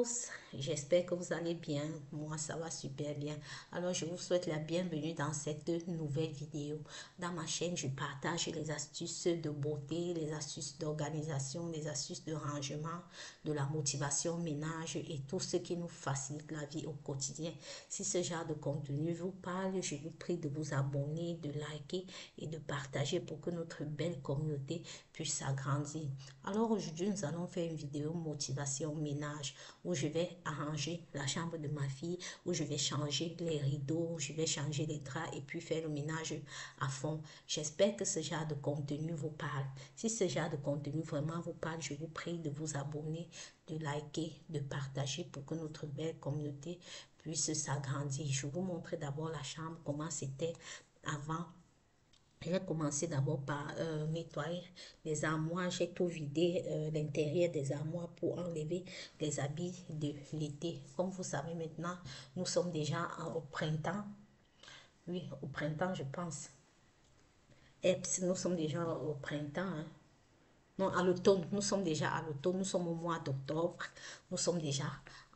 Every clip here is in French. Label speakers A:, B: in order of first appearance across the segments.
A: tous, j'espère que vous allez bien. Moi, ça va super bien. Alors, je vous souhaite la bienvenue dans cette nouvelle vidéo. Dans ma chaîne, je partage les astuces de beauté, les astuces d'organisation, les astuces de rangement, de la motivation ménage et tout ce qui nous facilite la vie au quotidien. Si ce genre de contenu vous parle, je vous prie de vous abonner, de liker et de partager pour que notre belle communauté puisse s'agrandir. Alors, aujourd'hui, nous allons faire une vidéo motivation ménage où je vais arranger la chambre de ma fille, où je vais changer les rideaux, je vais changer les draps et puis faire le ménage à fond. J'espère que ce genre de contenu vous parle. Si ce genre de contenu vraiment vous parle, je vous prie de vous abonner, de liker, de partager pour que notre belle communauté puisse s'agrandir. Je vais vous montrer d'abord la chambre, comment c'était avant. Je vais commencer d'abord par nettoyer les armoires. J'ai tout vidé, l'intérieur des armoires pour enlever les habits de l'été. Comme vous savez maintenant, nous sommes déjà au printemps. Oui, au printemps, je pense. Et nous sommes déjà au printemps. Hein. Non, à l'automne. Nous sommes déjà à l'automne. Nous sommes au mois d'octobre. Nous sommes déjà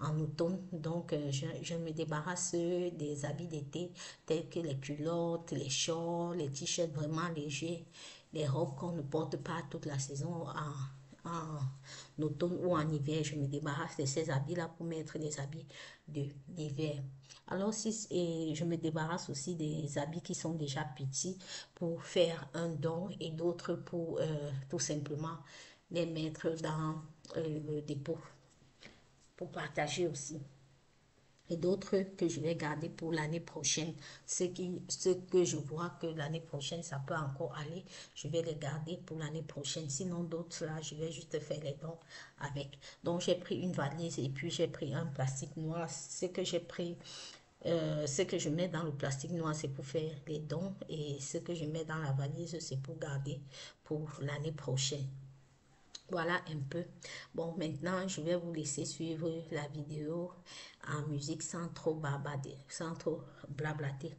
A: en automne. Donc, je me débarrasse des habits d'été tels que les culottes, les shorts, les t-shirts vraiment légers, les robes qu'on ne porte pas toute la saison en automne ou en hiver. Je me débarrasse de ces habits-là pour mettre les habits de l'hiver. Alors, et je me débarrasse aussi des habits qui sont déjà petits pour faire un don et d'autres pour tout simplement les mettre dans le dépôt pour partager aussi. Et d'autres que je vais garder pour l'année prochaine. Ce que je vois que l'année prochaine, ça peut encore aller, je vais les garder pour l'année prochaine. Sinon, d'autres, là, je vais juste faire les dons avec. Donc, j'ai pris une valise et puis j'ai pris un plastique noir. Ce que j'ai pris, ce que je mets dans le plastique noir, c'est pour faire les dons. Et ce que je mets dans la valise, c'est pour garder pour l'année prochaine. Voilà un peu. Bon, maintenant, je vais vous laisser suivre la vidéo en musique sans trop babader, sans trop blablater.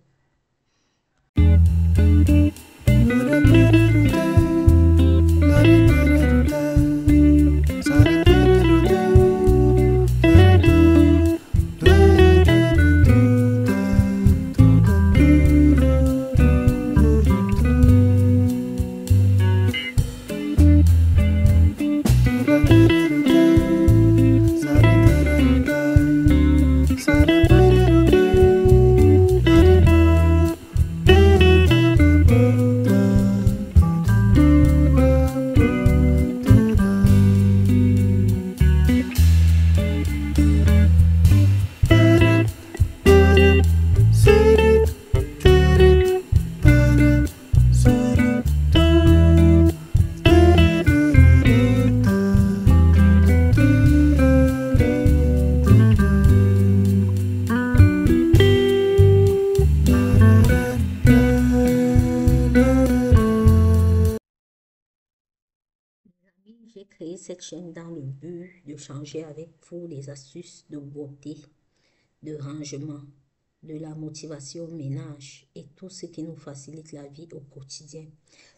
A: J'ai créé cette chaîne dans le but de changer avec vous les astuces de beauté, de rangement, de la motivation ménage et tout ce qui nous facilite la vie au quotidien.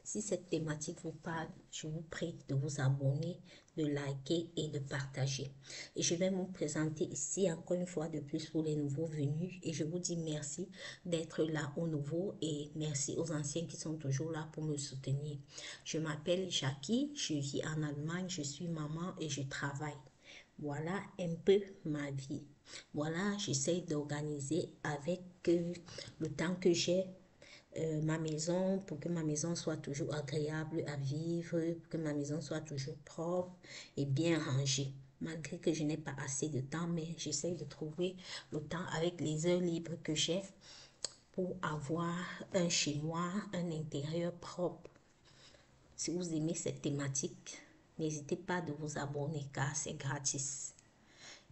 A: Si cette thématique vous parle, je vous prie de vous abonner, de liker et de partager. Et je vais me présenter ici encore une fois de plus pour les nouveaux venus et je vous dis merci d'être là aux nouveaux et merci aux anciens qui sont toujours là pour me soutenir. Je m'appelle Jackie, je vis en Allemagne, je suis maman et je travaille. Voilà un peu ma vie. Voilà, j'essaie d'organiser avec le temps que j'ai ma maison pour que ma maison soit toujours agréable à vivre, pour que ma maison soit toujours propre et bien rangée. Malgré que je n'ai pas assez de temps, mais j'essaie de trouver le temps avec les heures libres que j'ai pour avoir un chez moi, un intérieur propre. Si vous aimez cette thématique, n'hésitez pas de vous abonner car c'est gratis.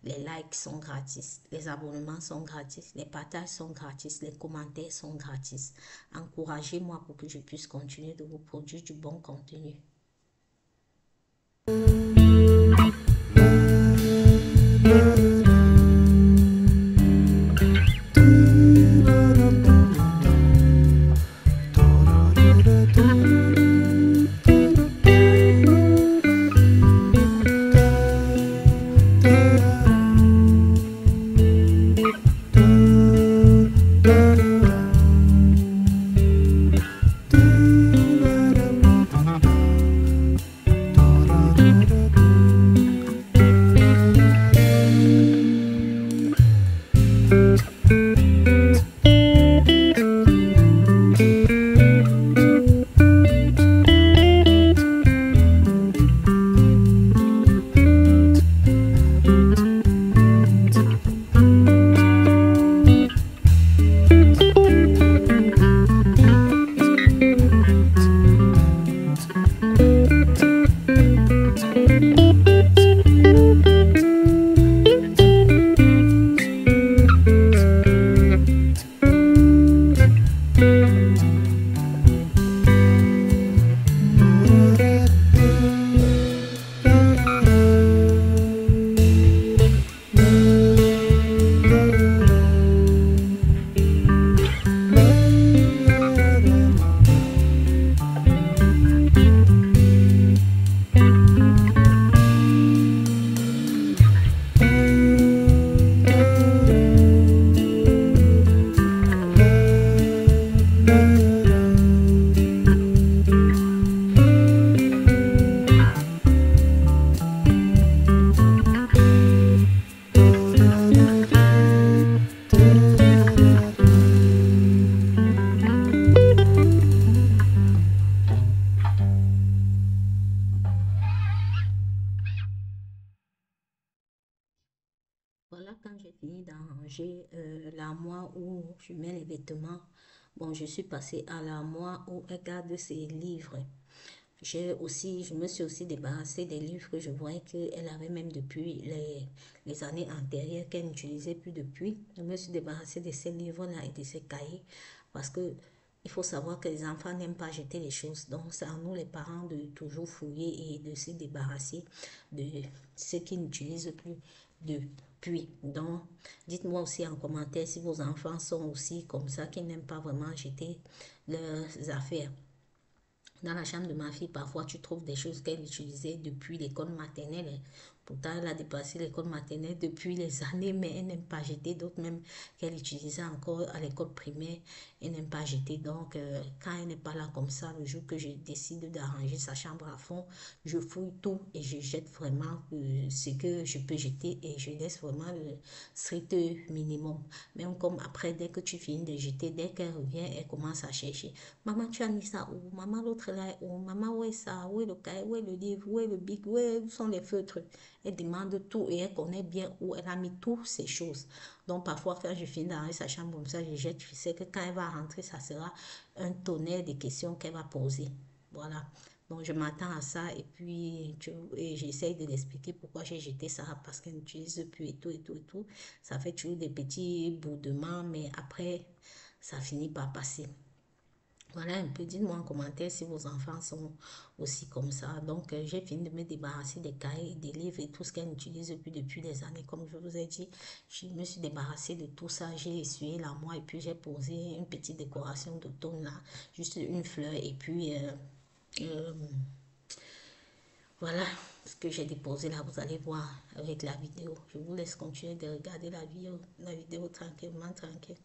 A: Les likes sont gratis, les abonnements sont gratis, les partages sont gratis, les commentaires sont gratis. Encouragez-moi pour que je puisse continuer de vous produire du bon contenu. Voilà, quand j'ai fini d'arranger l'armoire où je mets les vêtements, bon, je suis passée à l'armoire où elle garde ses livres. Je me suis aussi débarrassée des livres que je voyais qu'elle avait même depuis les années antérieures, qu'elle n'utilisait plus depuis. Je me suis débarrassée de ces livres-là et de ces cahiers parce que il faut savoir que les enfants n'aiment pas jeter les choses. Donc, c'est à nous, les parents, de toujours fouiller et de se débarrasser de ce qu'ils n'utilisent plus depuis. Donc, dites-moi aussi en commentaire si vos enfants sont aussi comme ça, qui n'aiment pas vraiment jeter leurs affaires. Dans la chambre de ma fille, parfois, tu trouves des choses qu'elle utilisait depuis l'école maternelle. Pourtant, elle a dépassé l'école maternelle depuis les années, mais elle n'aime pas jeter. D'autres même qu'elle utilisait encore à l'école primaire, elle n'aime pas jeter. Donc, quand elle n'est pas là comme ça, le jour que je décide d'arranger sa chambre à fond, je fouille tout et je jette vraiment ce que je peux jeter et je laisse vraiment le strict minimum. Même comme après, dès que tu finis de jeter, dès qu'elle revient, elle commence à chercher. Maman, tu as mis ça où? Maman, l'autre là, où? Maman, où est ça? Où est le cahier? Où est le livre? Où est le bic? Où sont les feutres? Elle demande tout et elle connaît bien où elle a mis toutes ces choses. Donc, parfois, quand je finis d'arranger sa chambre comme ça, je jette. Je sais que quand elle va rentrer, ça sera un tonnerre de questions qu'elle va poser. Voilà. Donc, je m'attends à ça et puis j'essaye de l'expliquer pourquoi j'ai jeté ça parce qu'elle n'utilise plus et tout et tout et tout. Ça fait toujours des petits bourdements, mais après, ça finit par passer. Voilà un peu, dites-moi en commentaire si vos enfants sont aussi comme ça. Donc, j'ai fini de me débarrasser des cahiers, des livres et tout ce qu'elle n'utilise plus depuis des années. Comme je vous ai dit, je me suis débarrassée de tout ça. J'ai essuyé l'armoire et puis j'ai posé une petite décoration d'automne là, juste une fleur et puis euh, voilà ce que j'ai déposé là. Vous allez voir avec la vidéo. Je vous laisse continuer de regarder la vidéo tranquillement, tranquille.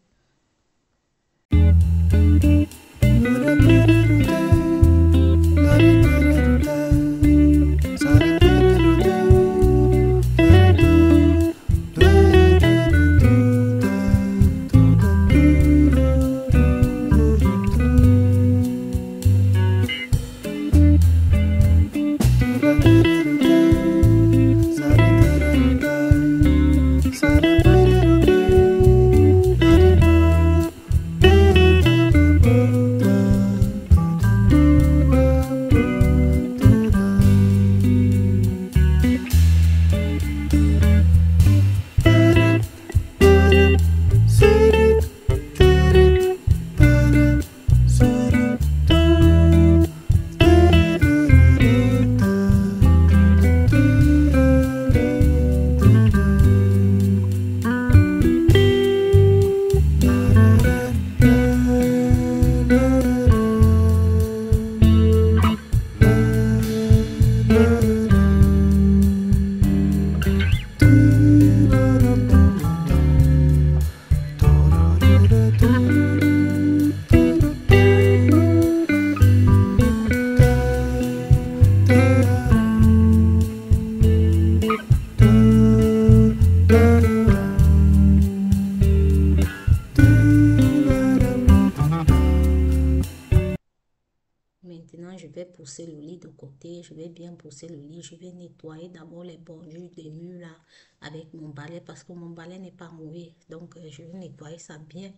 A: Maintenant, je vais pousser le lit de côté. Je vais bien pousser le lit. Je vais nettoyer d'abord les bordures des murs là avec mon balai parce que mon balai n'est pas mouillé. Donc, je vais nettoyer ça bien.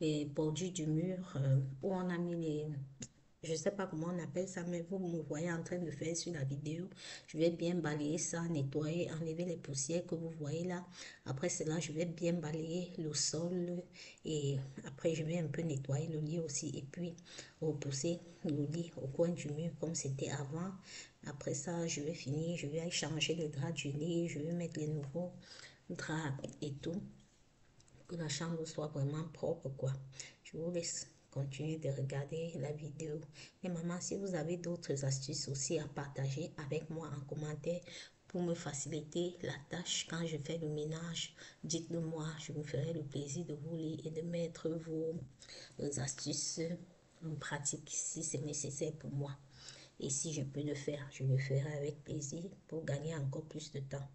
A: Les bordures du mur où on a mis les... Je ne sais pas comment on appelle ça, mais vous me voyez en train de faire sur la vidéo. Je vais bien balayer ça, nettoyer, enlever les poussières que vous voyez là. Après cela, je vais bien balayer le sol et après, je vais un peu nettoyer le lit aussi. Et puis, repousser le lit au coin du mur comme c'était avant. Après ça, je vais finir, je vais changer le drap du lit, je vais mettre les nouveaux draps et tout. Que la chambre soit vraiment propre, quoi. Je vous laisse continuer de regarder la vidéo. Et maman, si vous avez d'autres astuces aussi à partager avec moi en commentaire pour me faciliter la tâche quand je fais le ménage, dites-le moi. Je me ferai le plaisir de vous lire et de mettre vos astuces en pratique si c'est nécessaire pour moi. Et si je peux le faire, je le ferai avec plaisir pour gagner encore plus de temps.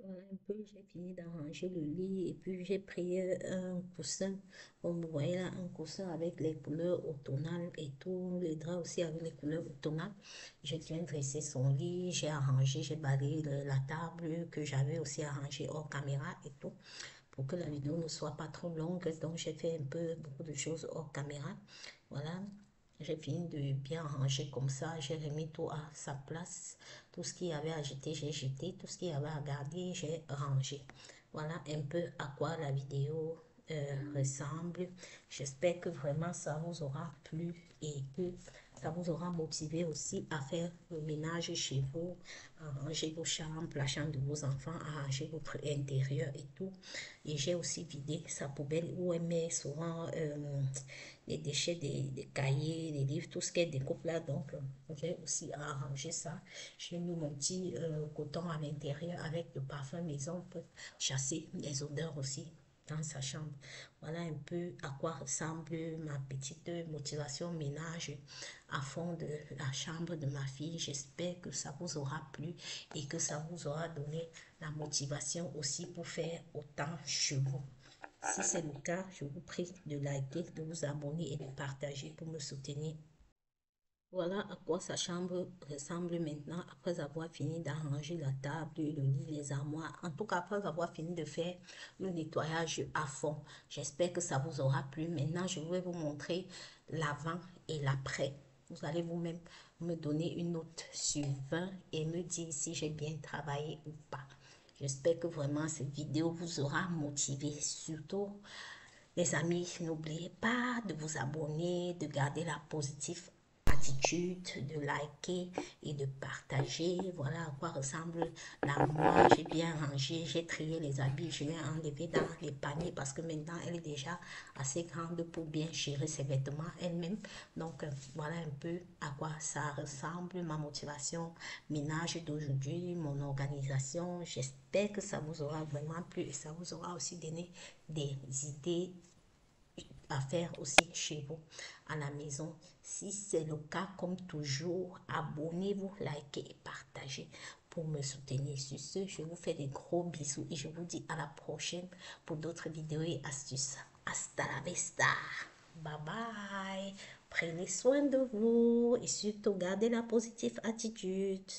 A: Voilà un peu, j'ai fini d'arranger le lit et puis j'ai pris un coussin, comme vous voyez là, un coussin avec les couleurs automnales et tout, les draps aussi avec les couleurs automnales. J'ai bien dressé son lit, j'ai arrangé, j'ai balayé la table que j'avais aussi arrangée hors caméra et tout, pour que la vidéo ne soit pas trop longue. Donc j'ai fait un peu beaucoup de choses hors caméra. Voilà, j'ai fini de bien ranger comme ça. J'ai remis tout à sa place. Tout ce qu'il y avait à jeter, j'ai jeté. Tout ce qu'il y avait à garder, j'ai rangé. Voilà un peu à quoi la vidéo ressemble. J'espère que vraiment ça vous aura plu et que ça vous aura motivé aussi à faire le ménage chez vous, à ranger vos chambres, la chambre de vos enfants, à ranger votre intérieur et tout. Et j'ai aussi vidé sa poubelle où elle met souvent les déchets des cahiers, des livres, tout ce qu'elle découpe là. Donc, j'ai aussi arrangé ça. J'ai mis mon petit coton à l'intérieur avec le parfum maison pour chasser les odeurs aussi dans sa chambre. Voilà un peu à quoi ressemble ma petite motivation ménage à fond de la chambre de ma fille. J'espère que ça vous aura plu et que ça vous aura donné la motivation aussi pour faire autant chez vous. Si c'est le cas, je vous prie de liker, de vous abonner et de partager pour me soutenir. Voilà à quoi sa chambre ressemble maintenant après avoir fini d'arranger la table, le lit, les armoires. En tout cas, après avoir fini de faire le nettoyage à fond. J'espère que ça vous aura plu. Maintenant, je vais vous montrer l'avant et l'après. Vous allez vous-même me donner une note sur 20 et me dire si j'ai bien travaillé ou pas. J'espère que vraiment cette vidéo vous aura motivé. Surtout, les amis, n'oubliez pas de vous abonner, de garder la positive attitude, de liker et de partager. Voilà à quoi ressemble l'armoire. J'ai bien rangé, j'ai trié les habits, je l'ai enlevé dans les paniers parce que maintenant elle est déjà assez grande pour bien gérer ses vêtements elle-même. Donc voilà un peu à quoi ça ressemble, ma motivation ménage d'aujourd'hui, mon organisation. J'espère que ça vous aura vraiment plu et ça vous aura aussi donné des idées à faire aussi chez vous à la maison. Si c'est le cas, comme toujours, abonnez-vous, likez et partagez pour me soutenir. Sur ce, je vous fais des gros bisous et je vous dis à la prochaine pour d'autres vidéos et astuces. Hasta la vista. Bye bye. Prenez soin de vous et surtout gardez la positive attitude.